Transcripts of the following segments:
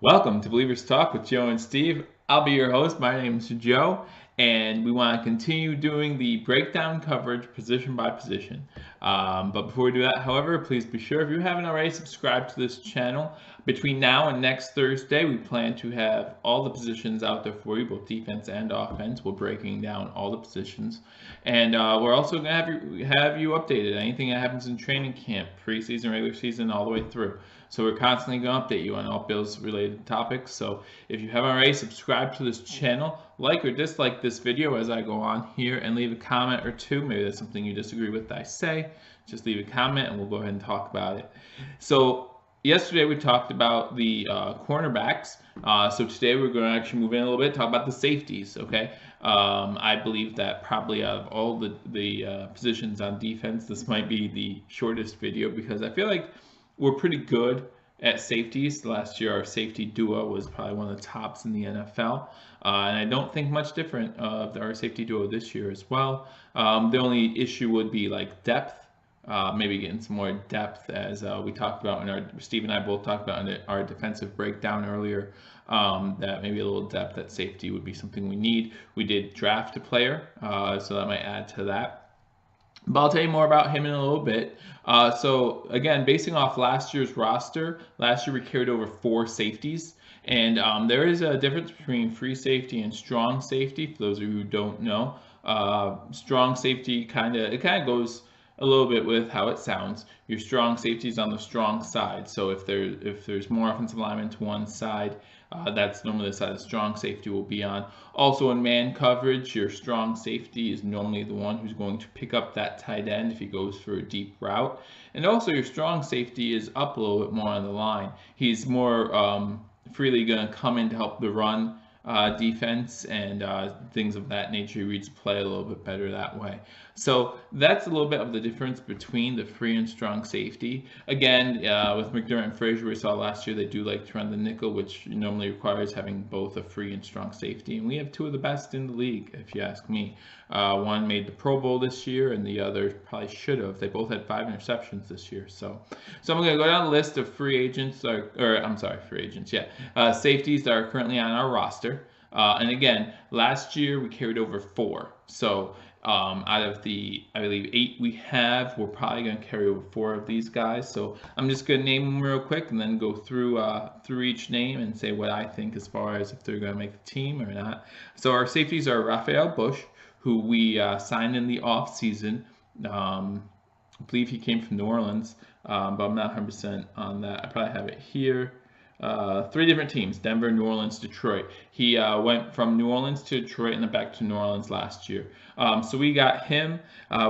Welcome to Believers Talk with Joe and Steve. I'll be your host. My name is Joe, and we want to continue doing the breakdown coverage position by position. But before we do that, however, please be sure if you haven't already subscribed to this channel. Between now and next Thursday, we plan to have all the positions out there for you, both defense and offense. We're breaking down all the positions, and we're also going to have you updated. Anything that happens in training camp, preseason, regular season, all the way through. So we're constantly going to update you on all Bills related topics. So if you haven't already, subscribe to this channel, like or dislike this video as I go on here, and leave a comment or two. Maybe there's something you disagree with that I say. Just leave a comment and we'll go ahead and talk about it. So yesterday we talked about the cornerbacks. So today we're going to actually move in a little bit, talk about the safeties, okay? I believe that probably out of all the positions on defense, this might be the shortest video because I feel like we're pretty good at safeties. Last year, our safety duo was probably one of the tops in the NFL. And I don't think much different of our safety duo this year as well. The only issue would be like depth, maybe getting some more depth as we talked about Steve and I both talked about in our defensive breakdown earlier, that maybe a little depth at safety would be something we need. We did draft a player, so that might add to that. But I'll tell you more about him in a little bit. So again, basing off last year's roster, last year we carried over 4 safeties. And there is a difference between free safety and strong safety. For those of you who don't know, strong safety kind of goes a little bit with how it sounds. Your strong safety is on the strong side. So if there's more offensive linemen to one side, that's normally the side the strong safety will be on. Also in man coverage, your strong safety is normally the one who's going to pick up that tight end if he goes for a deep route. And also your strong safety is up a little bit more on the line. He's more freely going to come in to help the run defense and things of that nature. He reads the play a little bit better that way. So that's a little bit of the difference between the free and strong safety. Again, with McDermott and Frazier, we saw last year they do like to run the nickel, which normally requires having both a free and strong safety. And we have 2 of the best in the league, if you ask me. One made the Pro Bowl this year, and the other probably should have. They both had 5 interceptions this year. So I'm going to go down the list of free agents, free agents, yeah, safeties that are currently on our roster. And again, last year we carried over 4. So out of the, I believe, 8 we have, we're probably going to carry over 4 of these guys. So I'm just going to name them real quick and then go through each name and say what I think as far as if they're going to make the team or not. So our safeties are Rafael Bush, who we signed in the off season. I believe he came from New Orleans, but I'm not 100% on that. I probably have it here. 3 different teams: Denver, New Orleans, Detroit. He went from New Orleans to Detroit and then back to New Orleans last year. So we got him.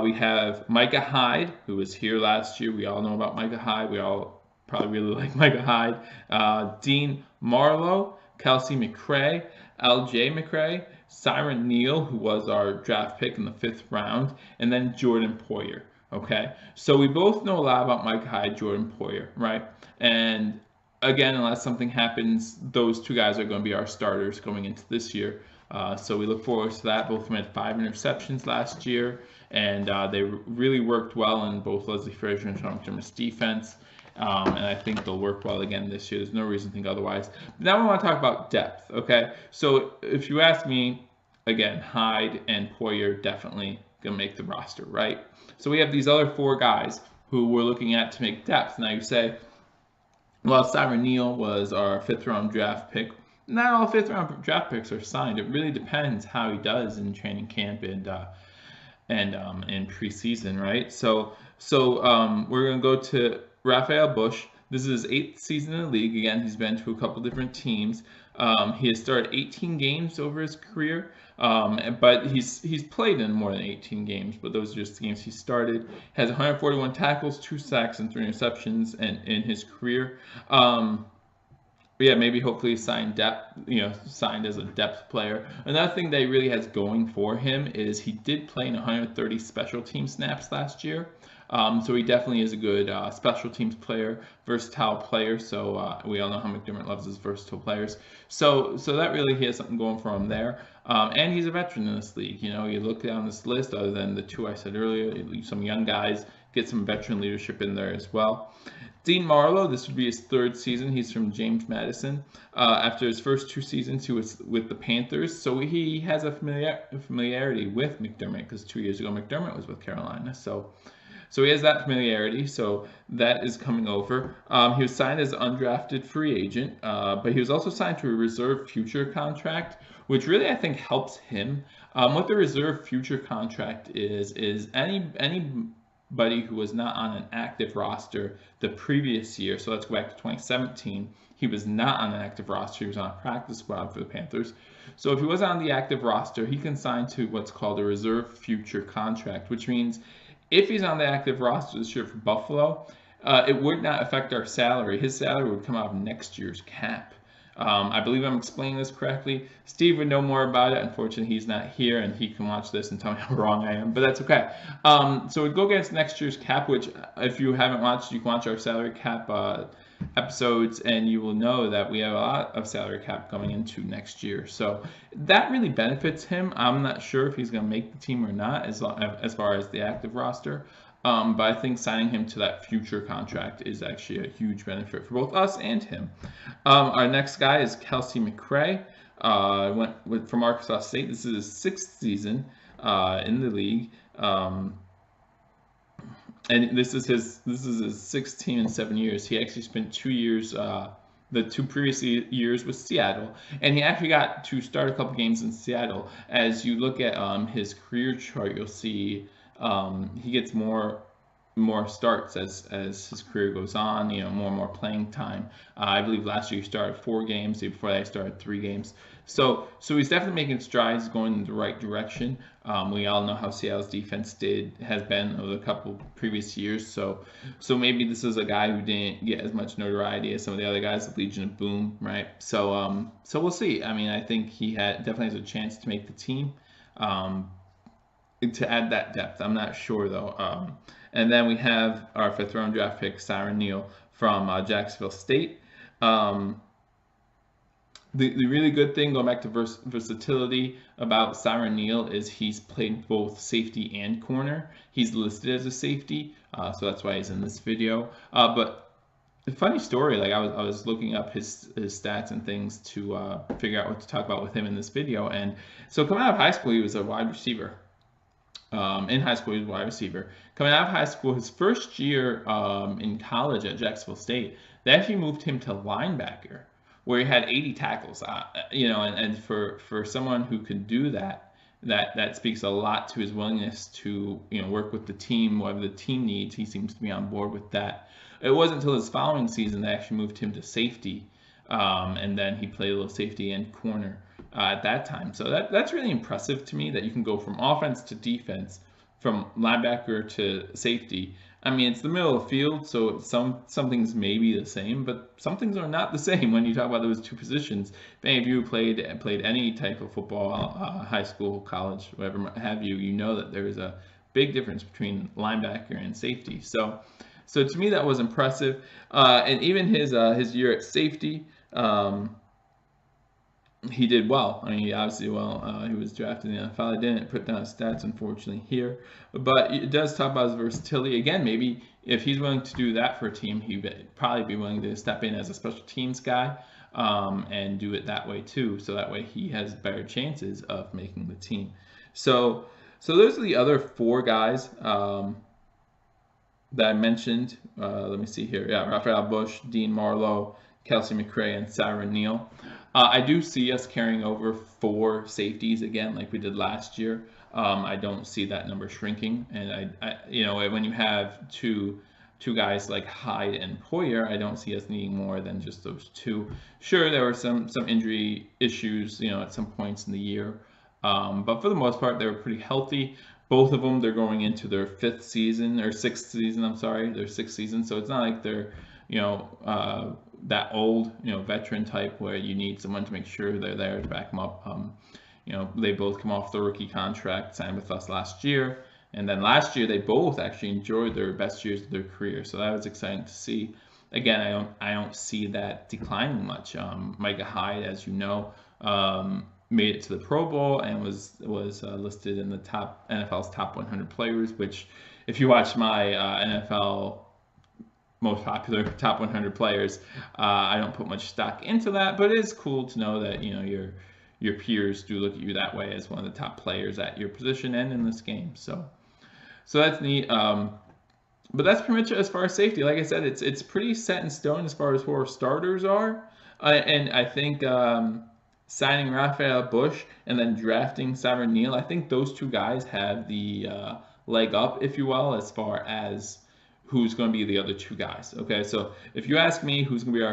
We have Micah Hyde, who was here last year. We all know about Micah Hyde. We all probably really like Micah Hyde. Dean Marlowe, Kelsey McRae, LJ McRae, Siren Neal, who was our draft pick in the 5th round, and then Jordan Poyer. Okay, so we both know a lot about Micah Hyde, Jordan Poyer, right? And again, unless something happens, those 2 guys are going to be our starters going into this year. So we look forward to that. Both of them had 5 interceptions last year, and they really worked well in both Leslie Frazier and Sean McDermott's defense. And I think they'll work well again this year. There's no reason to think otherwise. But now we want to talk about depth, okay? So if you ask me, again, Hyde and Poyer definitely going to make the roster, right? So we have these other 4 guys who we're looking at to make depth. Now you say, well, Siren Neal was our 5th round draft pick. Not all 5th round draft picks are signed. It really depends how he does in training camp and in preseason, right? So we're gonna go to Rafael Bush. This is his 8th season in the league. Again, he's been to a couple different teams. He has started 18 games over his career, but he's played in more than 18 games, but those are just the games he started. Has 141 tackles, 2 sacks, and 3 interceptions in his career. But yeah, maybe hopefully signed as a depth player. Another thing that he really has going for him is he did play in 130 special team snaps last year. So he definitely is a good special teams player, versatile player. So we all know how McDermott loves his versatile players. So that really he has something going for him there. And he's a veteran in this league. You know, you look down this list, other than the 2 I said earlier, some young guys, get some veteran leadership in there as well. Dean Marlowe, this would be his third season. He's from James Madison. After his first 2 seasons, he was with the Panthers, so he has a familiarity with McDermott because 2 years ago McDermott was with Carolina. So he has that familiarity. So that is coming over. He was signed as an undrafted free agent, but he was also signed to a reserve future contract, which really I think helps him. What the reserve future contract is anybody who was not on an active roster the previous year, so let's go back to 2017, he was not on an active roster, he was on a practice squad for the Panthers. So if he was on the active roster, he can sign to what's called a reserve future contract, which means if he's on the active roster this year for Buffalo, it would not affect our salary. His salary would come out of next year's cap. I believe I'm explaining this correctly. Steve would know more about it. Unfortunately, he's not here, and he can watch this and tell me how wrong I am, but that's okay. So we'd go against next year's cap, which if you haven't watched, you can watch our salary cap episodes, and you will know that we have a lot of salary cap coming into next year. So that really benefits him. I'm not sure if he's going to make the team or not as far as the active roster. But I think signing him to that future contract is actually a huge benefit for both us and him. Our next guy is Kelsey McRae. From Arkansas State. This is his 6th season in the league. And this is his 6th team in 7 years. He actually spent 2 years, the 2 previous years with Seattle, and he actually got to start a couple games in Seattle. As you look at his career chart, you'll see he gets more starts as his career goes on, more and more playing time. I believe last year he started 4 games, the year before that he started 3 games. So he's definitely making strides, going in the right direction. We all know how Seattle's defense has been over the couple previous years. So maybe this is a guy who didn't get as much notoriety as some of the other guys, the Legion of Boom, right? So we'll see. I mean, I think he definitely has a chance to make the team. To add that depth, I'm not sure though. And then we have our 5th round draft pick, Siran Neal from Jacksonville State. The really good thing, going back to versatility about Siran Neal, is he's played both safety and corner. He's listed as a safety, so that's why he's in this video. But a funny story, like I was looking up his stats and things to figure out what to talk about with him in this video. And so coming out of high school, he was a wide receiver. In high school, he was a wide receiver. Coming out of high school, his first year in college at Jacksonville State, they actually moved him to linebacker, where he had 80 tackles. And for someone who could do that speaks a lot to his willingness to work with the team, whatever the team needs. He seems to be on board with that. It wasn't until his following season they actually moved him to safety, and then he played a little safety and corner at that time. So that's really impressive to me, that you can go from offense to defense, from linebacker to safety. I mean, it's the middle of the field, so some things may be the same, but some things are not the same when you talk about those 2 positions. If any of you played any type of football, high school, college, whatever have you, you know that there is a big difference between linebacker and safety. So to me, that was impressive. And even his year at safety, he did well. I mean, he obviously he was drafted in the NFL. I didn't put down his stats, unfortunately, here. But it does talk about his versatility. Again, maybe if he's willing to do that for a team, he'd probably be willing to step in as a special teams guy and do it that way too. So that way he has better chances of making the team. So those are the other 4 guys that I mentioned. Let me see here. Yeah, Raphael Bush, Dean Marlowe, Kelsey McRae, and Siran Neal. I do see us carrying over 4 safeties again, like we did last year. I don't see that number shrinking, and when you have two guys like Hyde and Poyer, I don't see us needing more than just those 2. Sure, there were some injury issues, at some points in the year, but for the most part, they were pretty healthy. Both of them, they're going into their 6th season. Their 6th season. So it's not like they're that old, veteran type where you need someone to make sure they're there to back them up. They both come off the rookie contract, signed with us last year, and then last year they both actually enjoyed their best years of their career. So that was exciting to see. Again, I don't see that declining much. Micah Hyde, as you know, made it to the Pro Bowl and was listed in the NFL's top 100 players. Which, if you watch my NFL most popular top 100 players. I don't put much stock into that, but it is cool to know that your peers do look at you that way as one of the top players at your position and in this game. So that's neat. But that's pretty much as far as safety. Like I said, it's pretty set in stone as far as who our starters are, and I think signing Rafael Bush and then drafting Siran Neal, I think those two guys have the leg up, if you will, as far as who's going to be the other two guys. Okay, so if you ask me who's going to be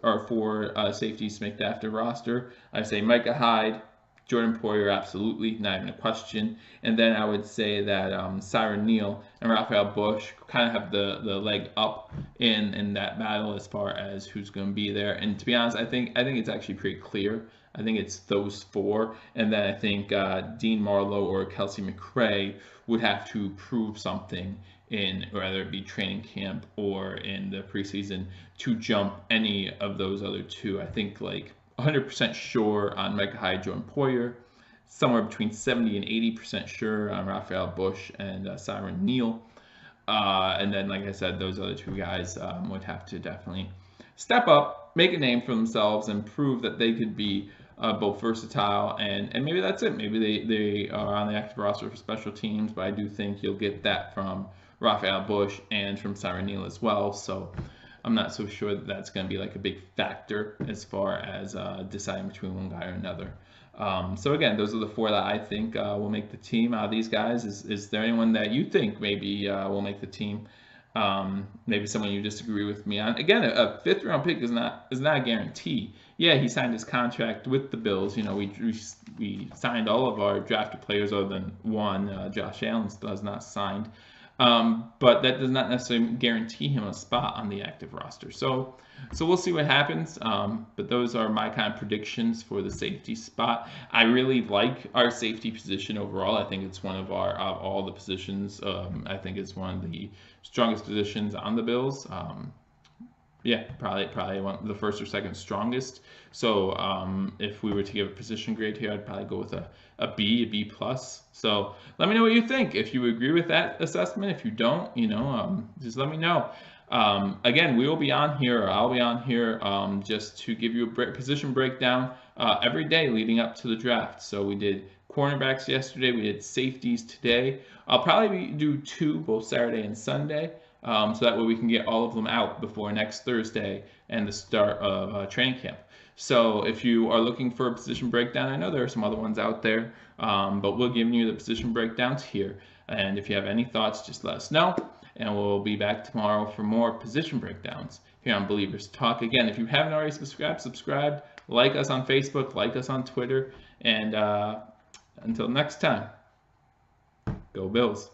our four safeties to make the active roster, I say Micah Hyde, Jordan Poyer, absolutely, not even a question. And then I would say that Siran Neal and Rafael Bush kind of have the leg up in that battle as far as who's going to be there. And to be honest, I think it's actually pretty clear. I think it's those four, and then I think Dean Marlowe or Kelsey McRae would have to prove something in whether it be training camp or in the preseason to jump any of those other two. I think like 100% sure on Micah Hyde, Jordan Poyer, somewhere between 70 and 80% sure on Rafael Bush and Siran Neal. And then, like I said, those other two guys would have to definitely step up, make a name for themselves, and prove that they could be both versatile and maybe that's it. Maybe they are on the active roster for special teams, but I do think you'll get that from Rafael Bush and from Siran Neal as well. So I'm not so sure that that's going to be like a big factor as far as deciding between one guy or another. So again, those are the four that I think will make the team. Out of these guys, is there anyone that you think maybe will make the team? Maybe someone you disagree with me on. Again, a fifth round pick is not a guarantee. Yeah, he signed his contract with the Bills. You know, we signed all of our drafted players other than one. Josh Allen still has not signed. But that does not necessarily guarantee him a spot on the active roster. So we'll see what happens. But those are my kind of predictions for the safety spot. I really like our safety position overall. I think it's one of all the positions. I think it's one of the strongest positions on the Bills. Yeah, probably one the first or second strongest. So if we were to give a position grade here, I'd probably go with a B plus. So let me know what you think. If you agree with that assessment, if you don't, just let me know. Again, we will be on here, or I'll be on here just to give you a position breakdown every day leading up to the draft. So we did cornerbacks yesterday, we did safeties today. I'll probably do two, both Saturday and Sunday. So that way we can get all of them out before next Thursday and the start of training camp. So if you are looking for a position breakdown, I know there are some other ones out there, but we'll give you the position breakdowns here. And if you have any thoughts, just let us know. And we'll be back tomorrow for more position breakdowns here on Believers Talk. Again, if you haven't already subscribe, like us on Facebook, like us on Twitter. And until next time, go Bills.